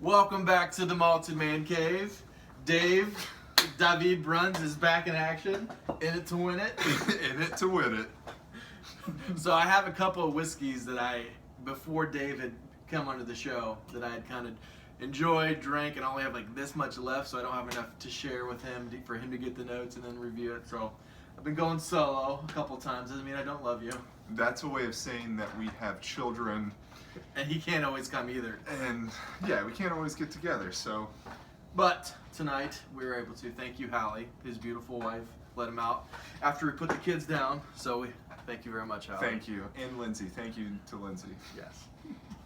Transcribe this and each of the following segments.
Welcome back to the Malted Man Cave. David Bruns is back in action, in it to win it. In it to win it. So I have a couple of whiskeys that before Dave had come onto the show, that I had kind of enjoyed, drank, and only have like this much left, so I don't have enough to share with him for him to get the notes and then review it. So I've been going solo a couple times. Doesn't mean I don't love you. That's a way of saying that we have children. And he can't always come either. And yeah, we can't always get together, so. But tonight we were able to. Thank you, Hallie, his beautiful wife, let him out after we put the kids down. So we thank you very much, Hallie. Thank you. And Lindsay. Thank you to Lindsay. Yes.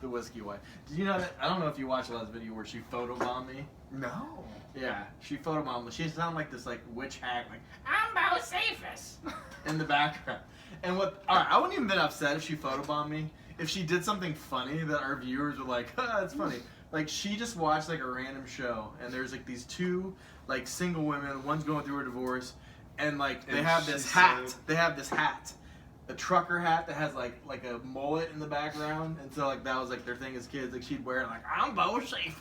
The whiskey wife. Did you know that? I don't know if you watched the last video where she photobombed me. No. Yeah, she photobombed me. She sounded like this witch hack, like, I'm Bocephus in the background. And alright, I wouldn't even been upset if she photobombed me. If she did something funny that our viewers were like, that's funny. Like, she just watched like a random show, and there's like these two like single women, one's going through a divorce, and like they have this hat. They have this hat. A trucker hat that has like a mullet in the background, and so like that was like their thing as kids. Like she'd wear it like, I'm Bocephus.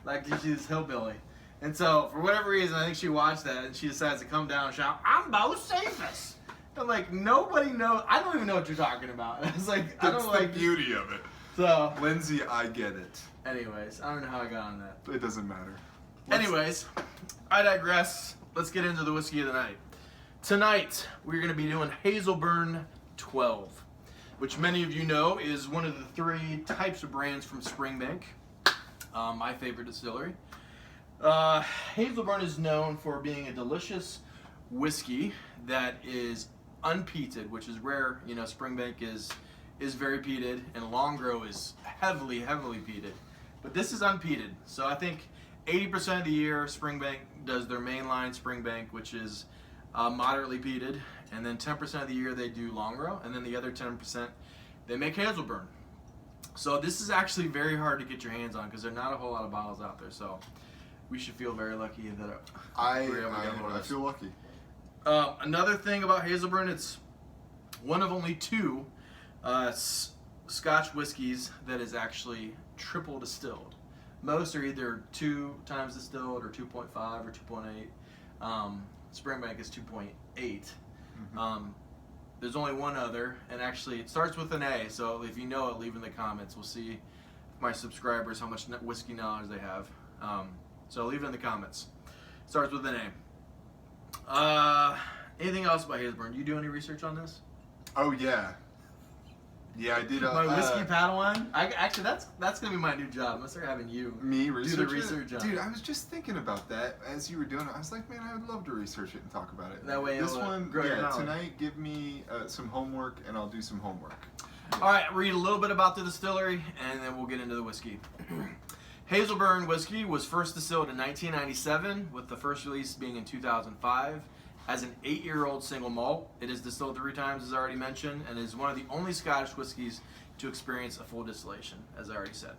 Like she's this hillbilly. And so for whatever reason, I think she watched that and she decides to come down and shout, I'm Bocephus. I'm like, nobody knows. I don't even know what you're talking about. And I was like, I That's don't the like beauty of it. So Lindsay, I get it. anyways, I don't know how I got on that. It doesn't matter. Anyways, I digress. Let's get into the whiskey of the night. Tonight, we're going to be doing Hazelburn 12, which many of you know is one of the three types of brands from Springbank, my favorite distillery. Hazelburn is known for being a delicious whiskey that is unpeated, which is rare. You know, Springbank is very peated, and Longrow is heavily peated. But this is unpeated, so I think 80% of the year Springbank does their mainline Springbank, which is moderately peated, and then 10% of the year they do Longrow, and then the other 10% they make Hazelburn. So this is actually very hard to get your hands on because there are not a whole lot of bottles out there. So we should feel very lucky that I feel lucky. Another thing about Hazelburn, it's one of only two Scotch whiskeys that is actually triple distilled. Most are either 2 times distilled or 2.5 or 2.8. Springbank is 2.8. Mm-hmm. There's only one other, and actually it starts with an A, so if you know it, leave in the comments. We'll see my subscribers how much whiskey knowledge they have. So leave it in the comments. Starts with an A. Anything else about Hazelburn? Do you do any research on this? Oh yeah. Yeah, I did. My whiskey Padawan. Actually, that's gonna be my new job. I'm gonna start having you do the research on. Dude, I was just thinking about that as you were doing it. I was like, man, I would love to research it and talk about it. That way, this one, yeah, tonight, give me some homework, and I'll do some homework. Yeah. All right, read a little bit about the distillery, and then we'll get into the whiskey. Hazelburn whiskey was first distilled in 1997, with the first release being in 2005. As an 8-year-old single malt, it is distilled 3 times, as I already mentioned, and is one of the only Scottish whiskeys to experience a full distillation, as I already said,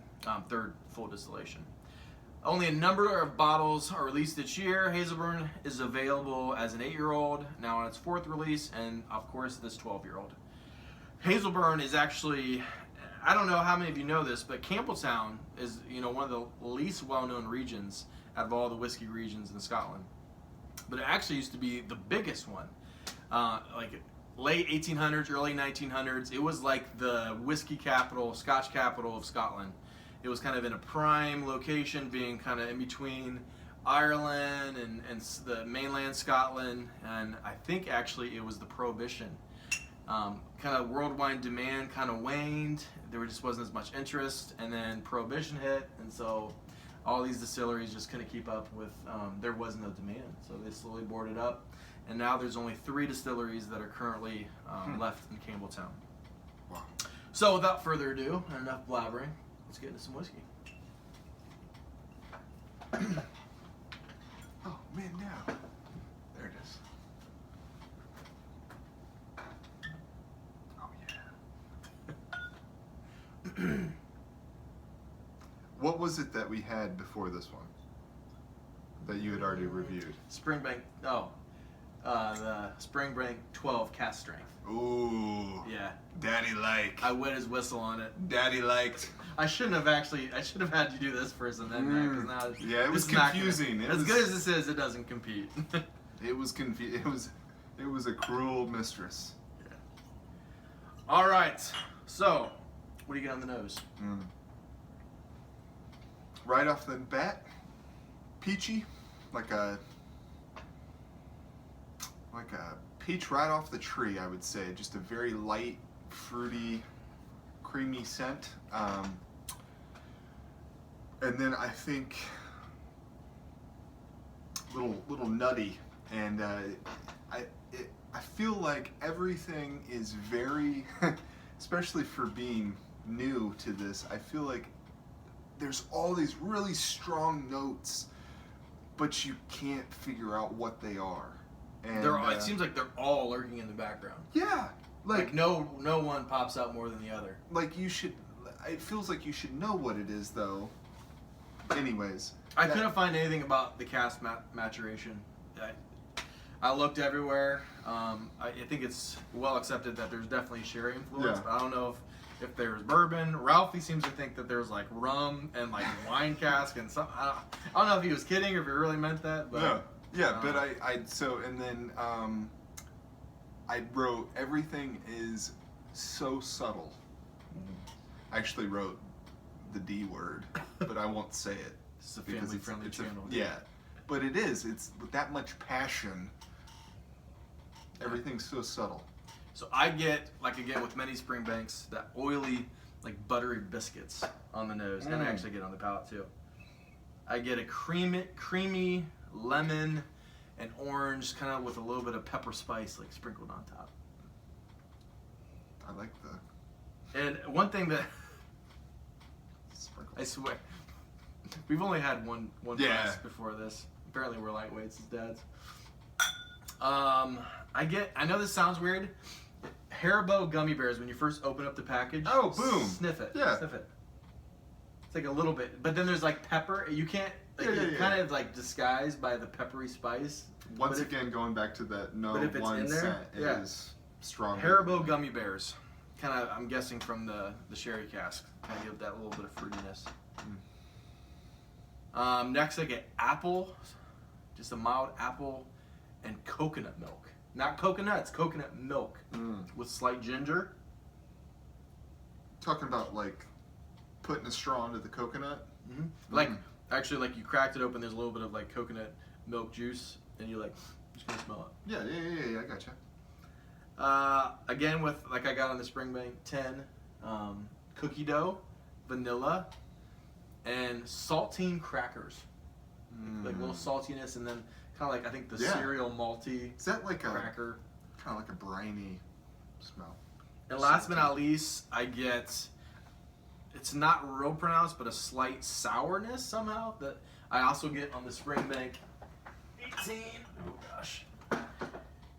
3rd full distillation. Only a number of bottles are released each year. Hazelburn is available as an 8-year-old, now on its 4th release, and of course this 12-year-old. Hazelburn is actually, I don't know how many of you know this, but Campbelltown is one of the least well-known regions out of all the whiskey regions in Scotland. But it actually used to be the biggest one. Like late 1800s, early 1900s, it was like the whiskey capital, Scotch capital of Scotland. It was kind of in a prime location, being kind of in between Ireland and the mainland Scotland. And I think actually it was the Prohibition. Kind of worldwide demand kind of waned. There just wasn't as much interest. And then Prohibition hit, and so all these distilleries just couldn't keep up with, there was no demand. So they slowly boarded up. And now there's only 3 distilleries that are currently left in Campbelltown. Wow. So without further ado, and enough blabbering, let's get into some whiskey. Oh, man, now. There it is. Oh, yeah. What was it that we had before this one that you had already reviewed? Springbank. Oh, The Springbank 12 cast strength. Ooh. Yeah. Daddy like. I wet his whistle on it. Daddy liked. I should have had you do this first and then that, 'cause now Yeah, it was this is not confusing. Gonna, It as was- good as this is, it doesn't compete. It was It was a cruel mistress. Yeah. All right. So, what do you get on the nose? Right off the bat, peachy, like a peach right off the tree, I would say. Just a very light, fruity, creamy scent. And then I think little nutty, and I feel like everything is very, especially for being new to this, I feel like there's all these really strong notes, but you can't figure out what they are. And It seems like they're all lurking in the background. yeah, Like no one pops out more than the other. like you should. It feels like you should know what it is, though. Anyways, I couldn't find anything about the cask maturation. I looked everywhere. I think it's well accepted that there's definitely sherry influence, Yeah. but I don't know if there's bourbon. Ralphie seems to think that there's like rum and like wine cask and some. I don't know if he was kidding or if he really meant that. But yeah. But I wrote everything is so subtle. I actually wrote the D word, but I won't say it. This is a because family-friendly channel. Yeah, but it is. It's with that much passion. Everything's so subtle. So I get, like I get with many Springbanks, that oily, like buttery biscuits on the nose, and I actually get on the palate too. I get a creamy lemon and orange, kind of with a little bit of pepper spice, like sprinkled on top. I like the And one thing that sprinkle. I swear, we've only had one Yeah. glass before this. Apparently, we're lightweights as dads. I know this sounds weird. Haribo gummy bears, when you first open up the package, Oh, boom. sniff it. Yeah. Sniff it. It's like a little bit, but then there's like pepper. You can't. Like, Yeah, yeah, it's yeah. kind of like disguised by the peppery spice. Once But if- again, going back to that, no but if it's one in there, scent yeah. is strong. Haribo gummy bears, kind of. I'm guessing from the sherry cask, kind of give that little bit of fruitiness. Next, I get apple, just a mild apple, and coconut milk. Not coconuts, coconut milk with slight ginger. Talking about like putting a straw into the coconut. Like actually, like you cracked it open. There's a little bit of like coconut milk juice, and you're like, just gonna smell it. Yeah. I gotcha. Again, with like I got on the Springbank 10, cookie dough, vanilla, and saltine crackers. Like a little saltiness, and then kind of like I think the Yeah. cereal malty Is that like a cracker. kind of like a briny smell? And last but not least, I get, it's not real pronounced, but a slight sourness somehow that I also get on the Springbank 18. Oh gosh.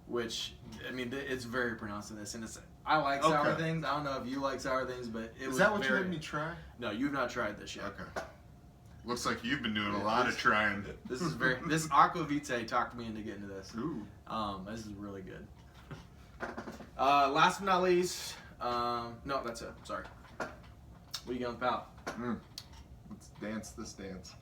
Which, I mean, it's very pronounced in this, and I like sour Okay. things. I don't know if you like sour things, but it was Is that what very, you made me try? No, you've not tried this yet. Okay. Looks like you've been doing Yeah, a lot this- of trying. This is this Aquavite talked me into getting to this. Ooh. This is really good. Last but not least, no, that's it. Sorry. What do you got on the palate? Let's dance this dance.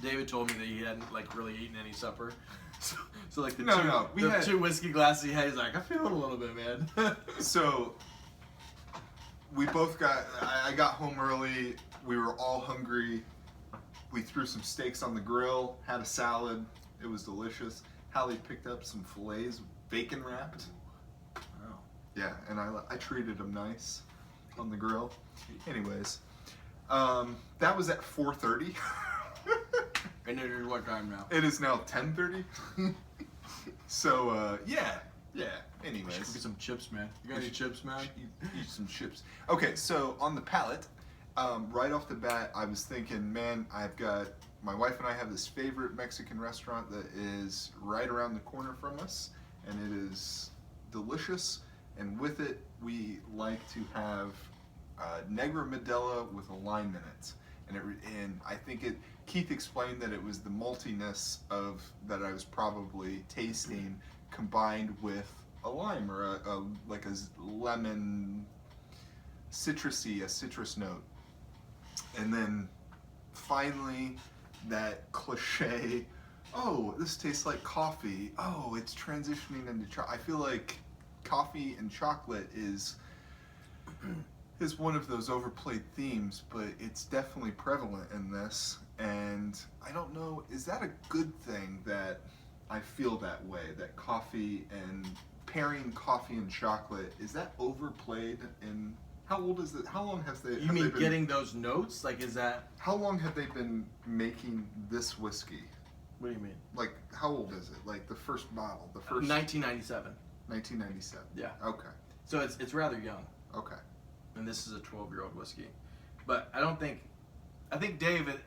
David told me that he hadn't like really eaten any supper, so like the No, we had- two whiskey glasses he had, he's like, I feel it a little bit, man. So we both I got home early. We were all hungry. We threw some steaks on the grill, had a salad. It was delicious. Hallie picked up some fillets, bacon wrapped. Wow. Yeah, and I treated them nice on the grill. Anyways, that was at 4:30. And it is what time now? It is now 10:30. So yeah. Anyways, Get some chips, man. You got any chips, man? eat some chips. Okay, so on the palate, right off the bat, I was thinking, man, my wife and I have this favorite Mexican restaurant that is right around the corner from us, and it is delicious. And with it, we like to have Negra Modelo with a lime in it. and I think Keith explained that it was the maltiness of that I was probably tasting combined with a lime or a like a lemon citrusy, a citrus note, and then finally that cliche, oh, this tastes like coffee, oh, it's transitioning into chocolate. I feel like coffee and chocolate is one of those overplayed themes, but it's definitely prevalent in this, and I don't know, is that a good thing that I feel that way, that coffee and pairing coffee and chocolate, is that overplayed? In how old is it? How long has they? You mean getting those notes? Like, is that? How long have they been making this whiskey? What do you mean? Like, how old is it? Like the first bottle, the first. 1997. 1997. Yeah. Okay. So it's rather young. Okay. And this is a 12-year-old whiskey, but I think David,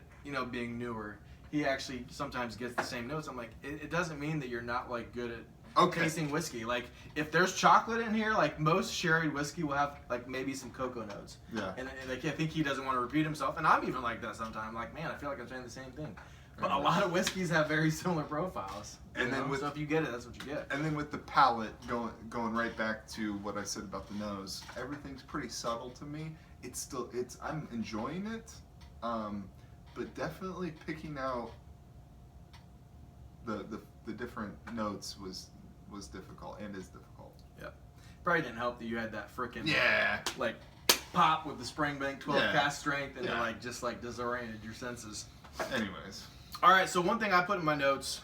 being newer, he actually sometimes gets the same notes. I'm like, it doesn't mean that you're not like good at tasting whiskey. Like, if there's chocolate in here, like most sherry whiskey will have like maybe some cocoa notes. Yeah. And like I think he doesn't want to repeat himself, and I'm even like that sometimes. Like, man, I feel like I'm saying the same thing. But a lot of whiskeys have very similar profiles. And then so if you get it, that's what you get. And then with the palate, going right back to what I said about the nose, everything's pretty subtle to me. I'm enjoying it, but definitely picking out the different notes was difficult and is difficult. Yep. Probably didn't help that you had that frickin' Yeah. like pop with the Springbank 12 Yeah. cast strength, and Yeah. it just disoriented your senses. Anyways. All right, so one thing I put in my notes,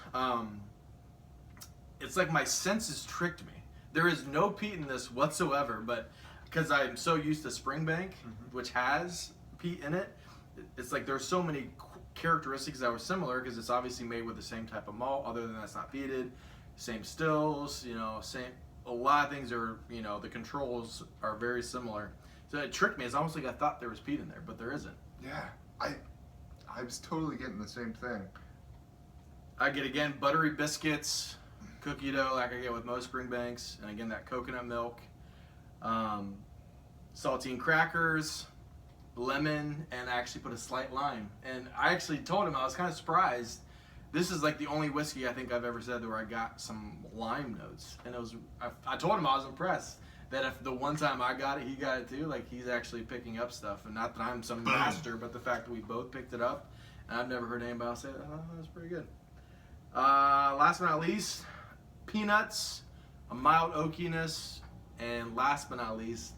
it's like my senses tricked me. There is no peat in this whatsoever, but because I'm so used to Springbank, which has peat in it, it's like there's so many characteristics that were similar because it's obviously made with the same type of malt, other than that's not peated, same stills, a lot of things are, the controls are very similar. So it tricked me. It's almost like I thought there was peat in there, but there isn't. Yeah. I was totally getting the same thing. I get, again, buttery biscuits, cookie dough like I get with most Springbanks, and again, that coconut milk, saltine crackers, lemon, and I actually put a slight lime. And I actually told him, I was kind of surprised. This is like the only whiskey I think I've ever said where I got some lime notes. And I told him I was impressed that if the one time I got it, he got it too. Like, he's actually picking up stuff. And not that I'm some master, but the fact that we both picked it up. And I've never heard anybody else say, oh, that's pretty good. Last but not least, peanuts, a mild oakiness, and last but not least,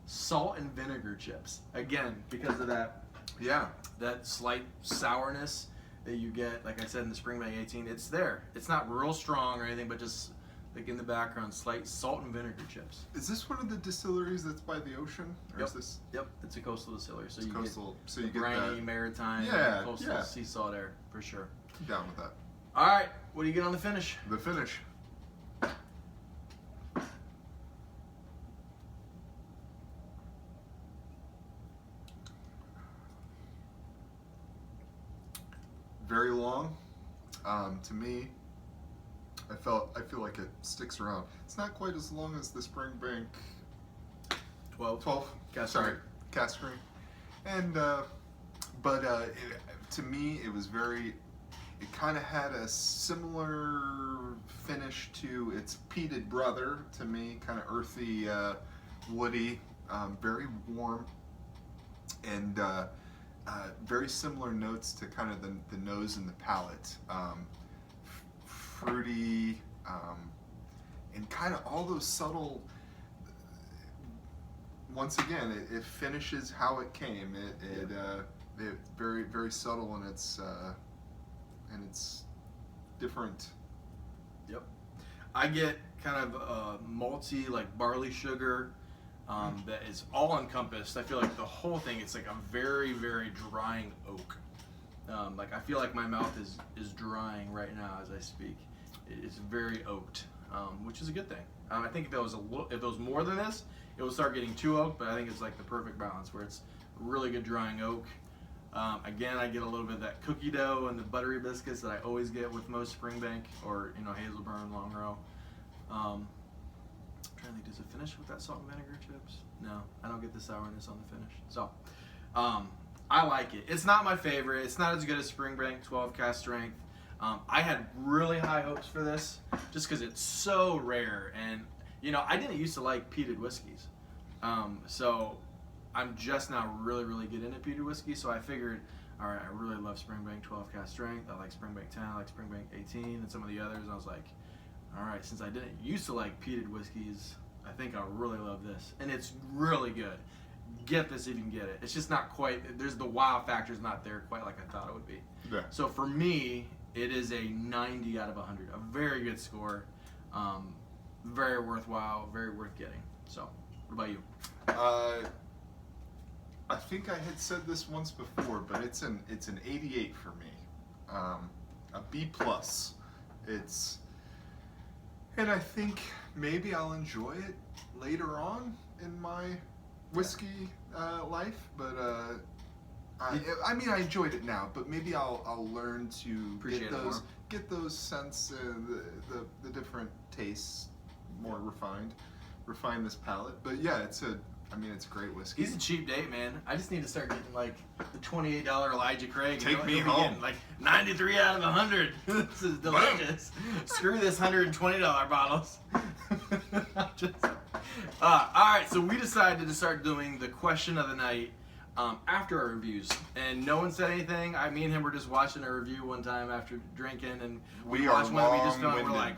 salt and vinegar chips. Again, because of that slight sourness that you get, like I said, in the Springbank 18, it's there. It's not real strong or anything, but just like in the background, slight salt and vinegar chips. Is this one of the distilleries that's by the ocean? Or is this? Yep, it's a coastal distillery. So it's you coastal, get so you get briny, that. maritime, coastal sea salt air, for sure. I'm down with that. All right, what do you get on the finish? The finish. Very long. To me, I feel like it sticks around. It's not quite as long as the Springbank 12. Cast Sorry, cast screen. And but to me, it was very. It kind of had a similar finish to its peated brother. To me, kind of earthy, woody, very warm, and very similar notes to kind of the nose and the palate. Fruity, and kind of all those subtle. Once again, it finishes how it came. It very, very subtle in its different. Yep. I get kind of malty, like barley sugar, that is all encompassed. I feel like the whole thing, it's like a very, very drying oak. Like I feel like my mouth is drying right now as I speak. It's very oaked, which is a good thing. I think if it was more than this, it would start getting too oaked. But I think it's like the perfect balance where it's really good drying oak. Again, I get a little bit of that cookie dough and the buttery biscuits that I always get with most Springbank or Hazelburn, Long Row. I'm trying to think, does it finish with that salt and vinegar chips? No, I don't get the sourness on the finish. So, I like it. It's not my favorite. It's not as good as Springbank 12 cask strength. I had really high hopes for this just because it's so rare. And, you know, I didn't used to like peated whiskeys. So I'm just now really, really getting into peated whiskey. So I figured, all right, I really love Springbank 12 cask strength. I like Springbank 10, I like Springbank 18, and some of the others. And I was like, all right, since I didn't used to like peated whiskeys, I think I'll really love this. And it's really good. Get this if you can get it. It's just not quite, there's the wow factor's not there quite like I thought it would be. Yeah. So for me, it is a 90 out of 100. A very good score. Very worthwhile, very worth getting. So, what about you? I think I had said this once before, but it's an 88 for me. A B plus. And I think maybe I'll enjoy it later on in my whiskey life, but I mean I enjoyed it now, but maybe I'll learn to get those scents, the different tastes more refined, refine this palate. But yeah, it's a great whiskey. He's a cheap date, man. I just need to start getting like the $28 Elijah Craig. Take me home. Like 93 out of 100. This is delicious. Screw this $120 bottles. All right, so we decided to start doing the question of the night after our reviews, and no one said anything. Me and him were just watching a review one time after drinking, and we watched one we just found. We're like,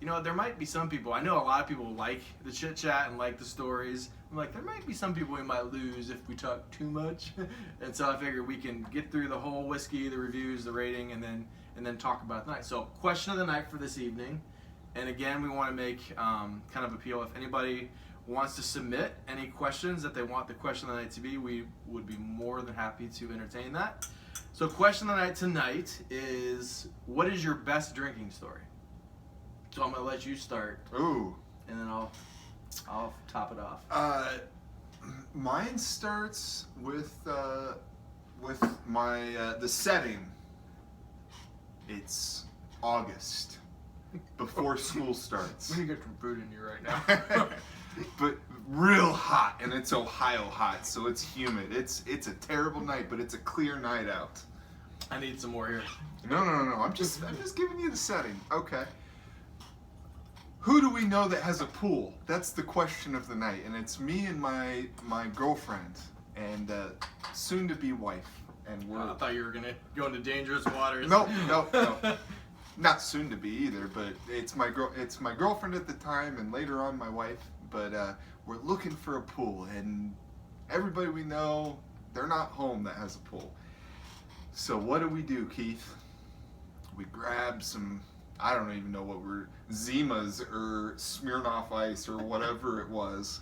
you know, there might be some people. I know a lot of people like the chit chat and like the stories. I'm like, there might be some people we might lose if we talk too much, and so I figured we can get through the whole whiskey, the reviews, the rating, and then talk about it tonight. So, question of the night for this evening. And again, we want to make kind of appeal. If anybody wants to submit any questions that they want the question of the night to be, we would be more than happy to entertain that. So question of the night tonight is, what is your best drinking story? So I'm going to let you start. Ooh. And then I'll top it off. Mine starts with my the setting. It's August. Before school starts. We need to get some food in you right now. But real hot, and it's Ohio hot, so it's humid. It's a terrible night, but it's a clear night out. I need some more here. No. I'm just giving you the setting. Okay. Who do we know that has a pool? That's the question of the night, and it's me and my girlfriend and soon to be wife. And I thought you were gonna go into dangerous waters. No. Not soon to be either, but it's my girlfriend at the time, and later on my wife. But we're looking for a pool, and everybody we know, they're not home that has a pool. So what do, Keith? We grab some, I don't even know what Zimas or Smirnoff Ice or whatever it was,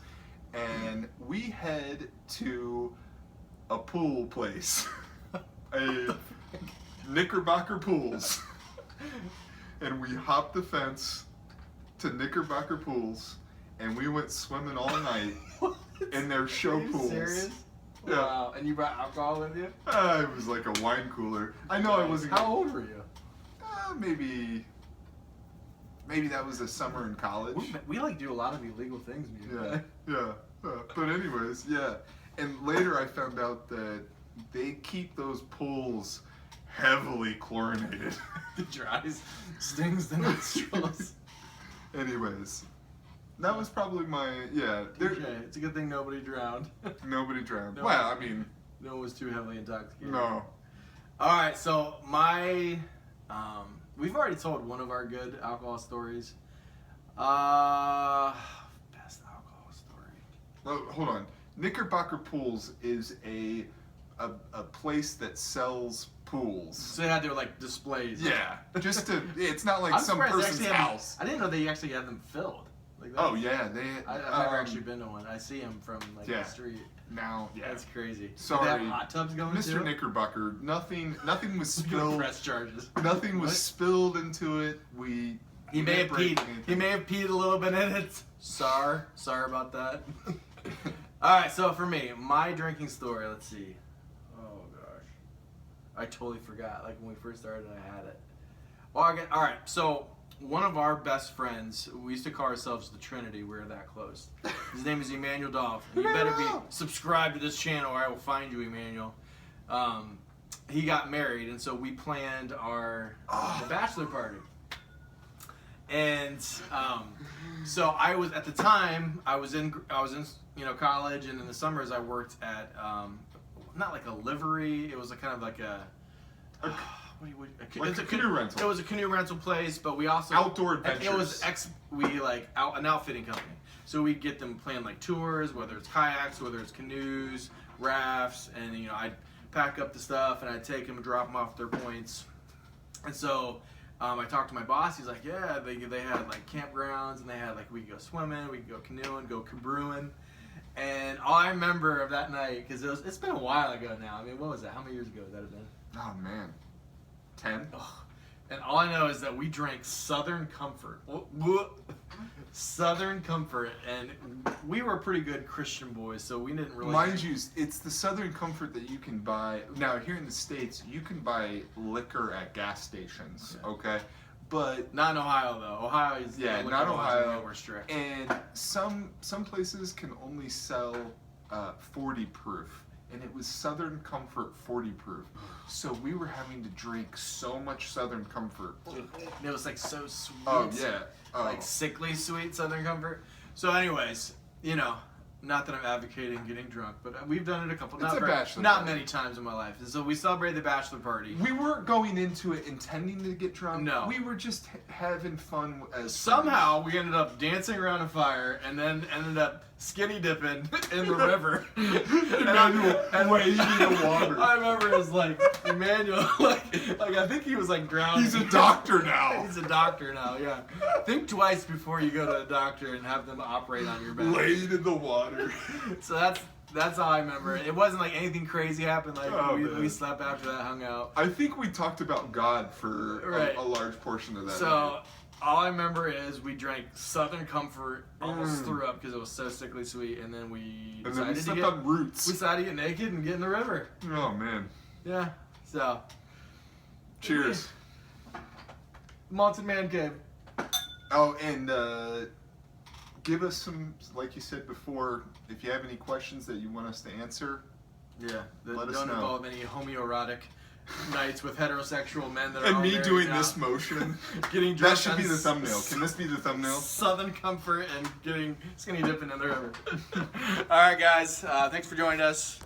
and we head to a pool place, a Knickerbocker Pools. And we hopped the fence to Knickerbocker Pools, and we went swimming all night in their show pools. Serious? Yeah. Wow. And you brought alcohol with you? It was like a wine cooler. I know I wasn't. How old were you? Maybe that was a summer in college. We like do a lot of illegal things, man. Yeah. But anyways, yeah. And later I found out that they keep those pools heavily chlorinated. It dries, stings the nostrils. Anyways, that was probably my, It's a good thing nobody drowned. Nobody drowned. No, well, I mean. No one was too heavily intoxicated. No. Alright, so we've already told one of our good alcohol stories. Best alcohol story. Oh, hold on. Knickerbocker Pools is a place that sells pools. So they had their like displays. Yeah, it's not like some person's house. I didn't know they actually had them filled. Like Oh yeah, I've never actually been to one. I see them from like the street. Now, yeah. That's crazy. Sorry, did they have hot tubs going Mr. too? Knickerbocker. Nothing was spilled. Press charges. Nothing was spilled into it. He may have peed a little bit in it. Sorry about that. All right, so for me, my drinking story. Let's see. Oh gosh, I totally forgot. Like when we first started, I had it. Well, all right. So one of our best friends, we used to call ourselves the Trinity. We were that close. His name is Emmanuel Dolph. And you better be subscribed to this channel, or I will find you, Emmanuel. he got married, and so we planned the bachelor party. And so I was at the time I was in college, and in the summers I worked at not like a livery. It was a kind of like it's a canoe rental. It was a canoe rental place, but we also outdoor adventures. It was an outfitting company. So we get them plan like tours, whether it's kayaks, whether it's canoes, rafts, and I'd pack up the stuff and I'd take them and drop them off their points. And so I talked to my boss. He's like, yeah, they had like campgrounds, and they had like we could go swimming, we could go canoeing, go cabrewing. And all I remember of that night, because it's been a while ago now. I mean, what was that? How many years ago would that have been? Oh man, 10. And all I know is that we drank Southern Comfort. Southern Comfort, and we were pretty good Christian boys, so we didn't really. Mind you, it's the Southern Comfort that you can buy now here in the States. You can buy liquor at gas stations, okay? But not in Ohio though. Ohio is not Ohio. More strict. And some places can only sell 40 proof. And it was Southern Comfort 40 proof. So we were having to drink so much Southern Comfort. And it was like so sweet. Oh, yeah. Oh. Like sickly sweet Southern Comfort. So anyways, not that I'm advocating getting drunk, but we've done it a couple It's not many times in my life. And so we celebrated the bachelor party. We weren't going into it intending to get drunk. No. We were just having fun as somehow we ended up dancing around a fire and then ended up skinny dipping in the river. and wading in the water. I remember it was like Emmanuel, like I think he was like drowning. He's a doctor now. He's a doctor now, yeah. Think twice before you go to a doctor and have them operate on your back. Laid in the water. So that's all I remember. It wasn't like anything crazy happened. Like we slept after that, hung out. I think we talked about God for a large portion of that. So night. all I remember is we drank Southern Comfort, almost threw up because it was so sickly sweet, and then we slept on roots. We decided to get naked and get in the river. Oh man. Yeah. So. Cheers. Malted Man Cave. Oh, and give us some, like you said before, if you have any questions that you want us to answer. Yeah. Let us don't know. involve any homoerotic nights with heterosexual men that are and all me married doing now. this motion. Getting drunk. That should be the thumbnail. Can this be the thumbnail? Southern Comfort and getting skinny dipping in the river. All right, guys. Thanks for joining us.